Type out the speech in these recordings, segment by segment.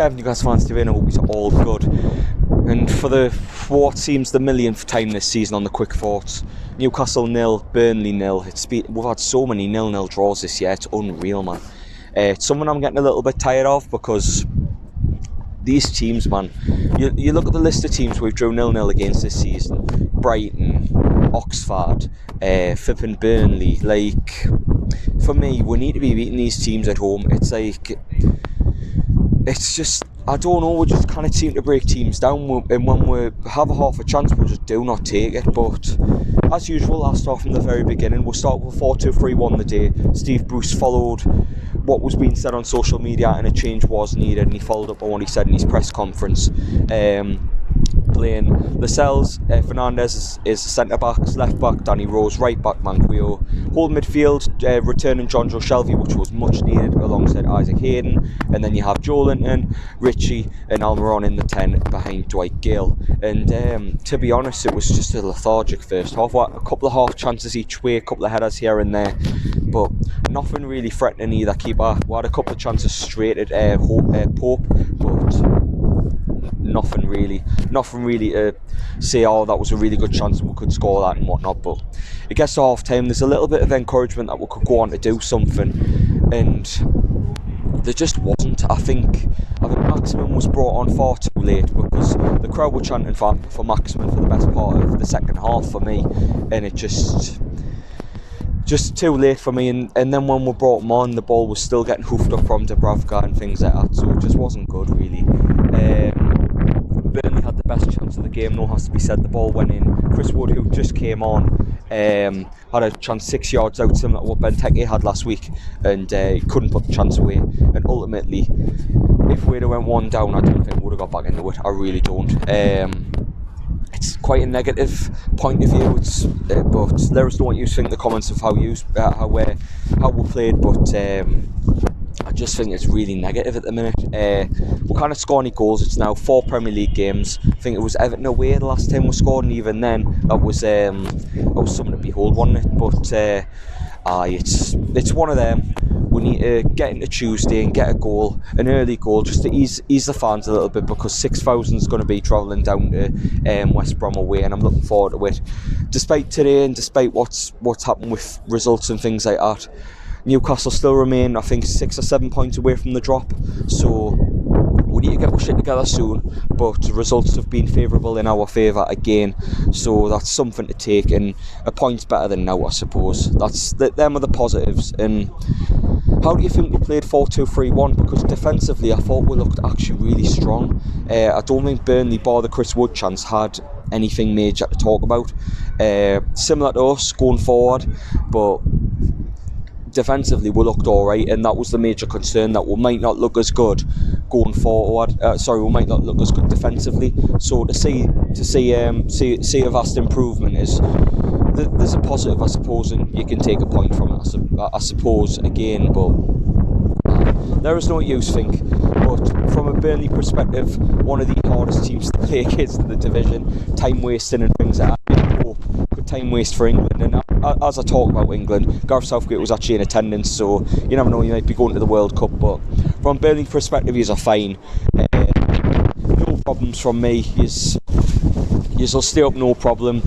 Sky Newcastle fans today, and I hope you're all good. And for what seems the millionth time this season on the Quick Thoughts, Newcastle 0, Burnley 0. We've had so many 0-0 draws this year, it's unreal, man. It's something I'm getting a little bit tired of, because these teams, man, you look at the list of teams we've drew 0-0 against this season: Brighton, Oxford, flipping Burnley. Like, for me, we need to be beating these teams at home. It's like, it's just, I don't know, we just kind of seem to break teams down, and when we have a half a chance, we just do not take it. But as usual, I'll start from the very beginning. We'll start with 4-2-3-1 the day. Steve Bruce followed what was being said on social media, and a change was needed, and he followed up on what he said in his press conference. Playing Lascelles, Fernandez is centre-backs, left-back Danny Rose, right-back Manquillo, whole midfield, returning John Joe Shelvey, which was much needed, alongside Isaac Hayden, and then you have Joe Linton, Richie and Almiron in the 10 behind Dwight Gale. And to be honest, it was just a lethargic first half. A couple of half chances each way, a couple of headers here and there, but nothing really threatening either keeper. We had a couple of chances straight at Pope, but nothing really to say, oh, that was a really good chance and we could score that and whatnot. But it gets to half time, there's a little bit of encouragement that we could go on to do something, and there just wasn't. I think Maximin was brought on far too late, because the crowd were chanting for Maximin for the best part of the second half for me, and it just too late for me. And then when we brought him on, the ball was still getting hoofed up from Dubravka and things like that, so it just wasn't good really. Burnley had the best chance of the game, no has to be said. The ball went in. Chris Wood, who just came on, had a chance 6 yards out, similar to what Benteke had last week, and he couldn't put the chance away. And ultimately, if we'd have went one down, I don't think we would have got back into it. I really don't. It's quite a negative point of view. But let us know what you think in the comments of how we played. But I just think it's really negative at the minute. We can't score any goals. It's now 4 Premier League games. I think it was Everton away the last time we scored, and even then that was something to behold, wasn't it? But it's one of them. We need to get into Tuesday and get an early goal, just to ease the fans a little bit, because 6,000 is going to be travelling down to West Brom away, and I'm looking forward to it. Despite today, and despite what's happened with results and things like that, Newcastle still remain, I think, 6 or 7 points away from the drop, so we need to get our shit together soon. But the results have been favourable in our favour again, so that's something to take, and a point's better than now, I suppose. Them are the positives. And how do you think we played 4-2-3-1? Because defensively I thought we looked actually really strong. I don't think Burnley, bar the Chris Wood chance, had anything major to talk about. Similar to us going forward, but defensively we looked alright, and that was the major concern, that we might not look as good going forward. We might not look as good defensively. So to see a vast improvement is, there's a positive, I suppose, and you can take a point from it, I suppose, again. But there is no use, think. But from a Burnley perspective, one of the hardest teams to play against in the division, time wasting and things like that. Good time waste for England. And as I talk about England, Gareth Southgate was actually in attendance, so you never know, you might be going to the World Cup. But from Burnley perspective, he's fine. No problems from me. You'll stay up, no problem.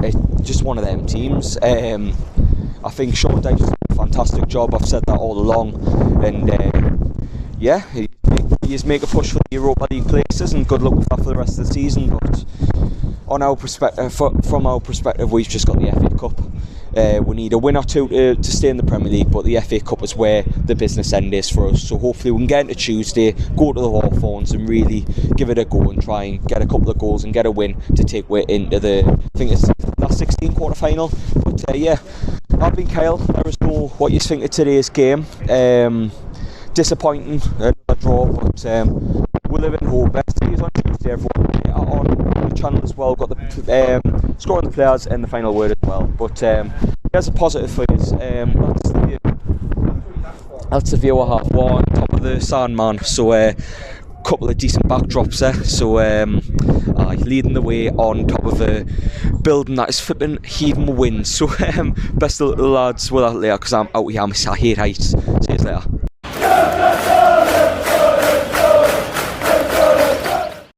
It's just one of them teams. I think Sean Dyche has done a fantastic job. I've said that all along, and he's make a push for the Europa League places, and good luck with that for the rest of the season. But on our perspective, from our perspective, we've just got the FA Cup. We need a win or two to stay in the Premier League, but the FA Cup is where the business end is for us. So hopefully we can get into Tuesday, go to the Hawthorns and really give it a go and try and get a couple of goals and get a win to take way into the, I think it's last 16 quarter final. But I've been Kyle. Let us know what you think of today's game. Disappointing, another draw, but we live in hope. See you on Tuesday, everyone. On the channel as well, got the scoring the players and the final word as well. But there's a positive for you. That's the view I have. We're on top of the Sandman, so couple of decent backdrops there. So leading the way on top of a building that is flipping heaving with wind. So best of luck to the lads. Well, later, because I'm out here. I hate heights. See you later.